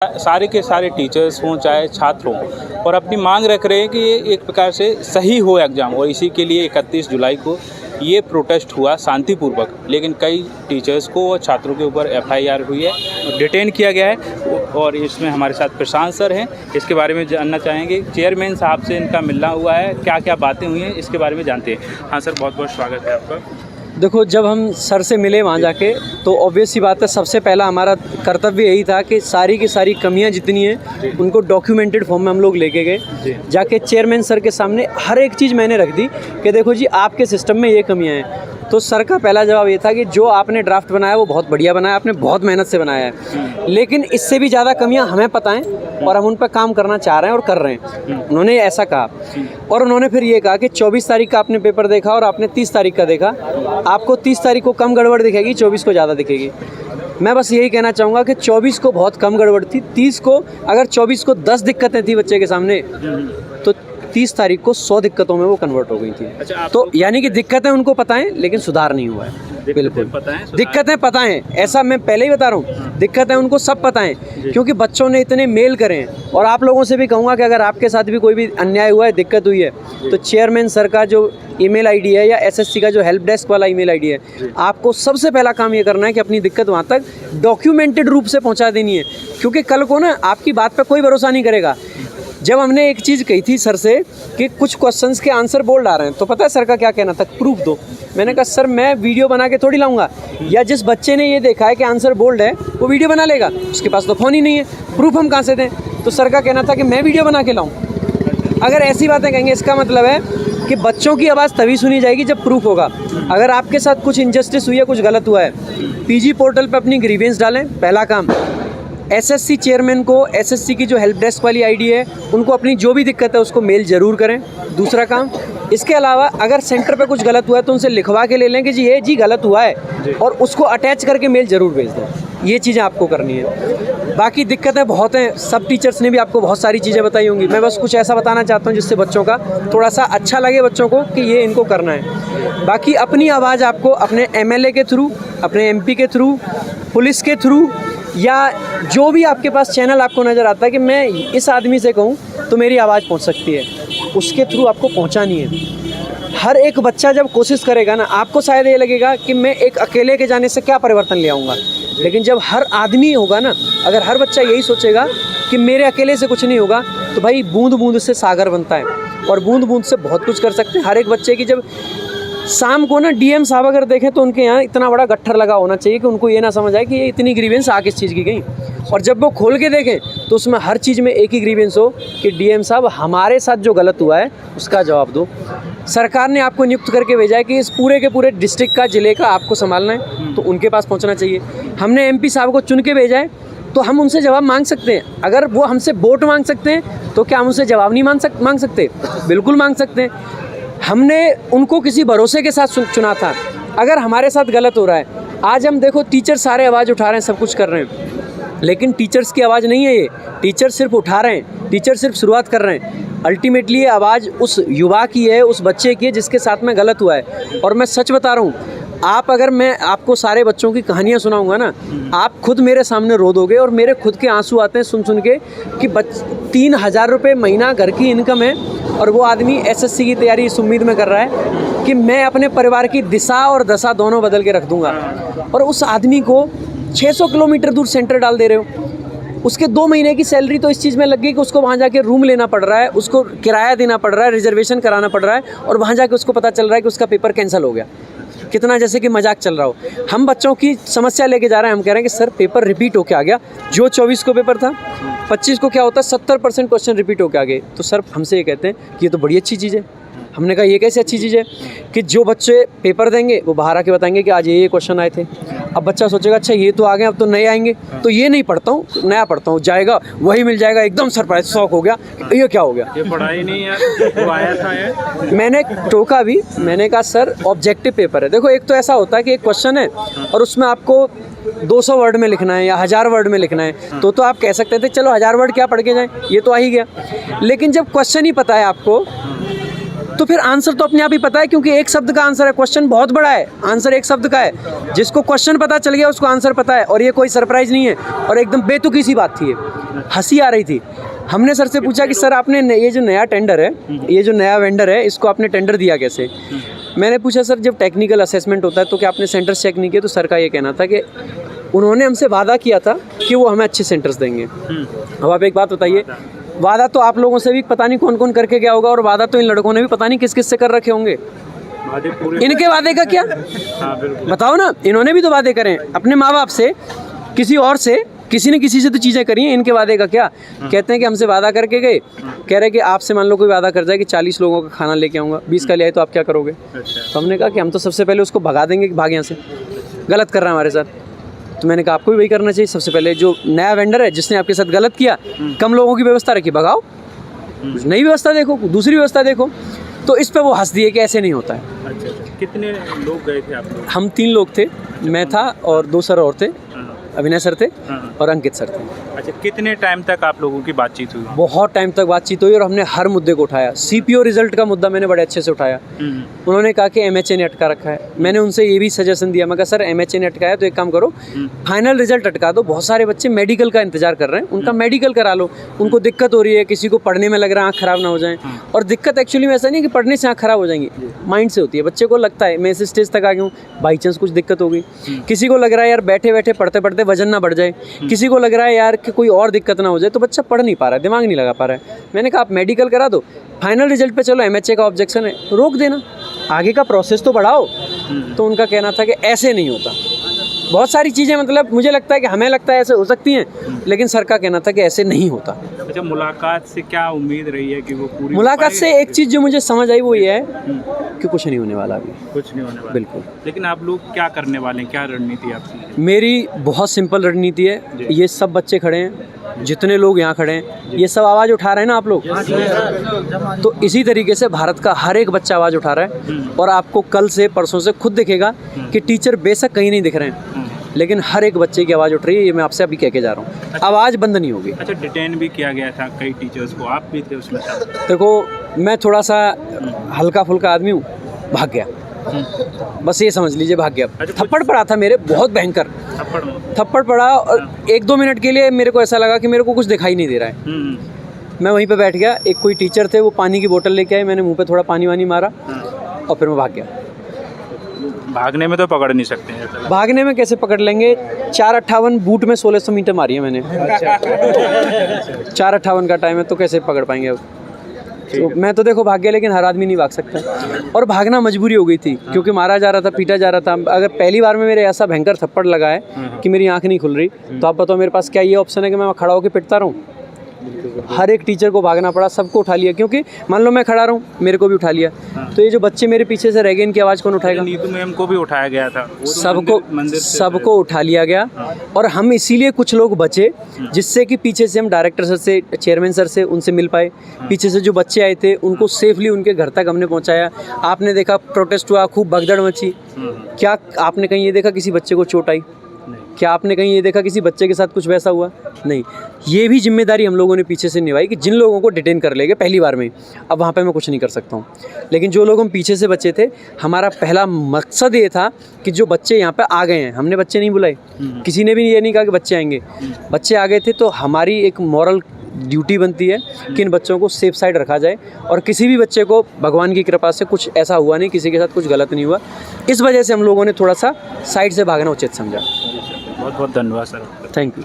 सारे के सारे टीचर्स हों चाहे छात्र हों और अपनी मांग रख रहे हैं कि ये एक प्रकार से सही हो एग्ज़ाम, और इसी के लिए 31 जुलाई को ये प्रोटेस्ट हुआ शांतिपूर्वक। लेकिन कई टीचर्स को और छात्रों के ऊपर FIR हुई है, डिटेन किया गया है। और इसमें हमारे साथ प्रशांत सर हैं, इसके बारे में जानना चाहेंगे। चेयरमैन साहब से इनका मिलना हुआ है, क्या क्या बातें हुई हैं इसके बारे में जानते हैं। हाँ सर, बहुत बहुत स्वागत है आपका। देखो, जब हम सर से मिले वहाँ जाके तो ऑब्वियस सी बात है, सबसे पहला हमारा कर्तव्य यही था कि सारी की सारी कमियाँ जितनी हैं उनको डॉक्यूमेंटेड फॉर्म में हम लोग लेके गए। जाके चेयरमैन सर के सामने हर एक चीज़ मैंने रख दी कि देखो जी, आपके सिस्टम में ये कमियाँ हैं। तो सर का पहला जवाब ये था कि जो आपने ड्राफ्ट बनाया वो बहुत बढ़िया बनाया, आपने बहुत मेहनत से बनाया है, लेकिन इससे भी ज़्यादा कमियाँ हमें पता हैं और हम उन पर काम करना चाह रहे हैं और कर रहे हैं। उन्होंने ऐसा कहा। और उन्होंने फिर ये कहा कि 24 तारीख का आपने पेपर देखा और आपने 30 तारीख का देखा, आपको 30 तारीख को कम गड़बड़ दिखेगी, 24 को ज़्यादा दिखेगी। मैं बस यही कहना चाहूँगा कि 24 को बहुत कम गड़बड़ थी, 30 को अगर 24 को 10 दिक्कतें थी बच्चे के सामने, तो 30 तारीख को 100 दिक्कतों में वो कन्वर्ट हो गई थी। अच्छा, तो यानी कि दिक्कतें उनको पता है लेकिन सुधार नहीं हुआ है। बिल्कुल दिक्कतें पता हैं, ऐसा मैं पहले ही बता रहा हूँ, दिक्कतें उनको सब पता हैं, क्योंकि बच्चों ने इतने मेल करे हैं। और आप लोगों से भी कहूँगा कि अगर आपके साथ भी कोई भी अन्याय हुआ है, दिक्कत हुई है, तो चेयरमैन सर का जो ईमेल आईडी है या SSC का जो हेल्प डेस्क वाला ईमेल आईडी है, आपको सबसे पहला काम ये करना है कि अपनी दिक्कत वहाँ तक डॉक्यूमेंटेड रूप से पहुँचा देनी है। क्योंकि कल को ना आपकी बात पर कोई भरोसा नहीं करेगा। जब हमने एक चीज़ कही थी सर से कि कुछ क्वेश्चंस के आंसर बोल्ड आ रहे हैं, तो पता है सर का क्या कहना था? प्रूफ दो। मैंने कहा सर, मैं वीडियो बना के थोड़ी लाऊंगा, या जिस बच्चे ने ये देखा है कि आंसर बोल्ड है वो वीडियो बना लेगा, उसके पास तो फ़ोन ही नहीं है, प्रूफ हम कहाँ से दें? तो सर का कहना था कि मैं वीडियो बना के लाऊं। अगर ऐसी बातें कहेंगे, इसका मतलब है कि बच्चों की आवाज़ तभी सुनी जाएगी जब प्रूफ होगा। अगर आपके साथ कुछ इनजस्टिस हुई है, कुछ गलत हुआ है, PG पोर्टल पर अपनी ग्रीवेंस डालें, पहला काम। SSC चेयरमैन को SSC की जो हेल्प डेस्क वाली आईडी है, उनको अपनी जो भी दिक्कत है उसको मेल ज़रूर करें, दूसरा काम। इसके अलावा अगर सेंटर पे कुछ गलत हुआ है तो उनसे लिखवा के ले लें कि जी ये जी गलत हुआ है, और उसको अटैच करके मेल ज़रूर भेज दें। ये चीज़ें आपको करनी है। बाकी दिक्कतें बहुत हैं, सब टीचर्स ने भी आपको बहुत सारी चीज़ें बताई होंगी। मैं बस कुछ ऐसा बताना चाहता हूँ जिससे बच्चों का थोड़ा सा अच्छा लगे, बच्चों को कि ये इनको करना है। बाकी अपनी आवाज़ आपको अपने MLA के थ्रू, अपने MP के थ्रू, पुलिस के थ्रू, या जो भी आपके पास चैनल आपको नज़र आता है कि मैं इस आदमी से कहूँ तो मेरी आवाज़ पहुँच सकती है, उसके थ्रू आपको पहुँचानी है। हर एक बच्चा जब कोशिश करेगा ना, आपको शायद ये लगेगा कि मैं एक अकेले के जाने से क्या परिवर्तन ले आऊँगा, लेकिन जब हर आदमी होगा ना, अगर हर बच्चा यही सोचेगा कि मेरे अकेले से कुछ नहीं होगा, तो भाई बूंद बूंद से सागर बनता है, और बूंद बूंद से बहुत कुछ कर सकते हैं। हर एक बच्चे की जब शाम को ना DM साहब अगर देखें तो उनके यहाँ इतना बड़ा गट्ठर लगा होना चाहिए कि उनको ये ना समझ आए कि ये इतनी ग्रीवेंस आ किस चीज़ की गई, और जब वो खोल के देखें तो उसमें हर चीज़ में एक ही ग्रीवेंस हो कि DM साहब हमारे साथ जो गलत हुआ है उसका जवाब दो। सरकार ने आपको नियुक्त करके भेजा है कि इस पूरे के पूरे डिस्ट्रिक्ट का, ज़िले का आपको संभालना है, तो उनके पास पहुँचना चाहिए। हमने MP साहब को चुन के भेजा है, तो हम उनसे जवाब मांग सकते हैं। अगर वो हमसे वोट मांग सकते हैं तो क्या हम उनसे जवाब नहीं मांग सकते? बिल्कुल मांग सकते हैं। हमने उनको किसी भरोसे के साथ चुना था। अगर हमारे साथ गलत हो रहा है, आज हम देखो टीचर सारे आवाज़ उठा रहे हैं, सब कुछ कर रहे हैं, लेकिन टीचर्स की आवाज़ नहीं है ये। टीचर सिर्फ उठा रहे हैं, टीचर सिर्फ शुरुआत कर रहे हैं। अल्टीमेटली ये आवाज़ उस युवा की है, उस बच्चे की है जिसके साथ में गलत हुआ है। और मैं सच बता रहा हूँ, अगर मैं आपको सारे बच्चों की कहानियाँ सुनाऊंगा ना, आप खुद मेरे सामने रो दोगे, और मेरे खुद के आंसू आते हैं सुन के कि 3000 रुपये महीना घर की इनकम है, और वो आदमी SSC की तैयारी इस उम्मीद में कर रहा है कि मैं अपने परिवार की दिशा और दशा दोनों बदल के रख दूंगा, और उस आदमी को 600 किलोमीटर दूर सेंटर डाल दे रहे हो। उसके 2 महीने की सैलरी तो इस चीज़ में लग गई कि उसको वहाँ जाके रूम लेना पड़ रहा है, उसको किराया देना पड़ रहा है, रिजर्वेशन कराना पड़ रहा है, और वहाँ जाके उसको पता चल रहा है कि उसका पेपर कैंसिल हो गया। कितना जैसे कि मजाक चल रहा हो। हम बच्चों की समस्या लेके जा रहे हैं, हम कह रहे हैं कि सर पेपर रिपीट होके आ गया। जो 24 को पेपर था, 25 को क्या होता है, 70% क्वेश्चन रिपीट होके आ गए। तो सर हमसे ये कहते हैं कि ये तो बड़ी अच्छी चीज़ है। हमने कहा ये कैसे अच्छी चीज़ है कि जो बच्चे पेपर देंगे वो बाहर आके बताएंगे कि आज ये क्वेश्चन आए थे। अब बच्चा सोचेगा अच्छा ये तो आ गए, अब तो नए आएंगे, तो ये नहीं पढ़ता हूँ, नया पढ़ता हूँ, जाएगा वही मिल जाएगा। एकदम सरप्राइज, शौक हो गया, ये क्या हो गया, ये पढ़ाई नहीं है, वो आया था ये। मैंने टोका भी, मैंने कहा सर ऑब्जेक्टिव पेपर है। देखो, एक तो ऐसा होता है कि एक क्वेश्चन है और उसमें आपको 200 वर्ड में लिखना है या 1000 वर्ड में लिखना है, तो आप कह सकते थे चलो 1000 वर्ड क्या पढ़ के जाएं, ये तो आ ही गया। लेकिन जब क्वेश्चन ही पता है आपको तो फिर आंसर तो अपने आप ही पता है, क्योंकि एक शब्द का आंसर है। क्वेश्चन बहुत बड़ा है, आंसर एक शब्द का है। जिसको क्वेश्चन पता चल गया उसको आंसर पता है, और ये कोई सरप्राइज नहीं है और एकदम बेतुकी सी बात थी। ये हंसी आ रही थी। हमने सर से पूछा कि सर आपने ये जो नया टेंडर है, ये जो नया वेंडर है, इसको आपने टेंडर दिया कैसे? मैंने पूछा सर जब टेक्निकल असेसमेंट होता है तो क्या आपने सेंटर्स चेक नहीं किए? तो सर का ये कहना था कि उन्होंने हमसे वादा किया था कि वो हमें अच्छे सेंटर्स देंगे। अब आप एक बात बताइए, वादा तो आप लोगों से भी पता नहीं कौन कौन करके गया होगा, और वादा तो इन लड़कों ने भी पता नहीं किस किस से कर रखे होंगे। इनके वादे का क्या? बताओ ना, इन्होंने भी तो वादे करे अपने माँ बाप से, किसी और से, किसी न किसी से तो चीज़ें करी हैं। इनके वादे का क्या? कहते हैं कि हमसे वादा करके गए, कह रहे कि आपसे मान लो कोई वादा कर जाए कि 40 लोगों का खाना लेके आऊँगा, 20 का ले आए तो आप क्या करोगे? तो हमने कहा कि हम तो सबसे पहले उसको भगा देंगे कि भाग यहाँ से, गलत कर रहा है हमारे साथ। तो मैंने कहा आपको भी वही करना चाहिए। सबसे पहले जो नया वेंडर है जिसने आपके साथ गलत किया, कम लोगों की व्यवस्था रखी, भगाओ, नई व्यवस्था देखो, दूसरी व्यवस्था देखो। तो इस पे वो हंस दिए कि ऐसे नहीं होता है। अच्छा, कितने लोग गए थे आप लोग? हम 3 लोग थे, मैं था और 2 सर और थे, अभिनय सर थे और अंकित सर थे। अच्छा, कितने टाइम तक आप लोगों की बातचीत हुई? बहुत टाइम तक बातचीत हुई और हमने हर मुद्दे को उठाया। सीपीओ रिजल्ट का मुद्दा मैंने बड़े अच्छे से उठाया। उन्होंने कहा कि एमएचए ने अटका रखा है। मैंने उनसे ये भी सजेशन दिया, मैं कहा सर एमएचए ने अटकाया तो एक काम करो, फाइनल रिजल्ट अटका दो। बहुत सारे बच्चे मेडिकल का इंतजार कर रहे हैं, उनका मेडिकल करा लो। उनको दिक्कत हो रही है, किसी को पढ़ने में लग रहा है आँख खराब ना हो जाए। और दिक्कत एक्चुअली में ऐसा नहीं कि पढ़ने से आँख खराब हो जाएंगी, माइंड से होती है। बच्चे को लगता है मैं इस स्टेज तक आ गया हूँ, बाई चांस कुछ दिक्कत हो गई। किसी को लग रहा है यार बैठे बैठे पढ़ते पढ़ते वजन ना बढ़ जाए, किसी को लग रहा है यार कि कोई और दिक्कत ना हो जाए, तो बच्चा पढ़ नहीं पा रहा है, दिमाग नहीं लगा पा रहा है। मैंने कहा आप मेडिकल करा दो, फाइनल रिजल्ट पे चलो एमएचए का ऑब्जेक्शन है, रोक देना, आगे का प्रोसेस तो बढ़ाओ। तो उनका कहना था कि ऐसे नहीं होता। बहुत सारी चीज़ें मतलब मुझे लगता है कि हमें लगता है ऐसे हो सकती हैं, लेकिन सर का कहना था कि ऐसे नहीं होता। अच्छा, मुलाकात से क्या उम्मीद रही है कि वो पूरी? मुलाकात से एक चीज़ जो मुझे समझ आई वो ये है कि कुछ नहीं होने वाला अभी, कुछ नहीं होने वाला। बिल्कुल। लेकिन आप लोग क्या करने वाले हैं, क्या रणनीति आपकी? मेरी बहुत सिंपल रणनीति है। ये सब बच्चे खड़े हैं, जितने लोग यहाँ खड़े हैं, ये सब आवाज़ उठा रहे हैं ना आप लोग, तो इसी तरीके से भारत का हर एक बच्चा आवाज़ उठा रहा है। और आपको कल से परसों से खुद दिखेगा कि टीचर बेशक कहीं नहीं दिख रहे हैं, लेकिन हर एक बच्चे की आवाज़ उठ रही है। ये मैं आपसे अभी कह के जा रहा हूँ, आवाज़ बंद नहीं होगी। अच्छा, डिटेन भी किया गया था कई टीचर्स को, आप भी थे उसमें? देखो मैं थोड़ा सा हल्का फुल्का आदमी हूँ, भाग गया, बस ये समझ लीजिए, भाग गया। थप्पड़ पड़ा था मेरे, बहुत भयंकर थप्पड़ पड़ा, और 1-2 मिनट के लिए मेरे को ऐसा लगा कि मेरे को कुछ दिखाई नहीं दे रहा है। मैं वहीं पे बैठ गया। एक कोई टीचर थे, वो पानी की बोतल लेके आए, मैंने मुंह पे थोड़ा पानी वानी मारा और फिर मैं भाग गया। भागने में तो पकड़ नहीं सकते हैं। भागने में कैसे पकड़ लेंगे? 4:58 बूट में 1600 मीटर मारी है मैंने। 4:58 का टाइम है तो कैसे पकड़ पाएंगे अब? तो मैं तो देखो भाग गया, लेकिन हर आदमी नहीं भाग सकता। और भागना मजबूरी हो गई थी, क्योंकि मारा जा रहा था, पीटा जा रहा था। अगर पहली बार में मेरे ऐसा भयंकर थप्पड़ लगा है कि मेरी आंख नहीं खुल रही, तो आप बताओ मेरे पास क्या ये ऑप्शन है कि मैं खड़ा होकर पिटता रहूँ? हर एक टीचर को भागना पड़ा, सबको उठा लिया, क्योंकि मान लो मैं खड़ा रहूँ, मेरे को भी उठा लिया। तो ये जो बच्चे मेरे पीछे से रह गए, इनकी आवाज़ कौन उठाएगा? नीतू मैम को भी उठाया गया था, सबको उठा लिया गया। और हम इसीलिए कुछ लोग बचे, जिससे कि पीछे से हम डायरेक्टर सर से, चेयरमैन सर से, उनसे मिल पाए। पीछे से जो बच्चे आए थे उनको सेफली उनके घर तक हमने पहुंचाया। आपने देखा प्रोटेस्ट हुआ, खूब भगदड़ मची। क्या आपने कहीं ये देखा किसी बच्चे को चोट आई? क्या आपने कहीं ये देखा किसी बच्चे के साथ कुछ वैसा हुआ? नहीं। ये भी जिम्मेदारी हम लोगों ने पीछे से निभाई कि जिन लोगों को डिटेन कर लेंगे पहली बार में, अब वहाँ पे मैं कुछ नहीं कर सकता हूँ। लेकिन जो लोग हम पीछे से बचे थे, हमारा पहला मकसद ये था कि जो बच्चे यहाँ पे आ गए हैं, हमने बच्चे नहीं बुलाए, किसी ने भी ये नहीं कहा कि बच्चे आएंगे, बच्चे आ गए थे, तो हमारी एक मॉरल ड्यूटी बनती है कि इन बच्चों को सेफ साइड रखा जाए। और किसी भी बच्चे को भगवान की कृपा से कुछ ऐसा हुआ नहीं, किसी के साथ कुछ गलत नहीं हुआ। इस वजह से हम लोगों ने थोड़ा सा साइड से भागना उचित समझा। बहुत बहुत धन्यवाद सर। Thank you.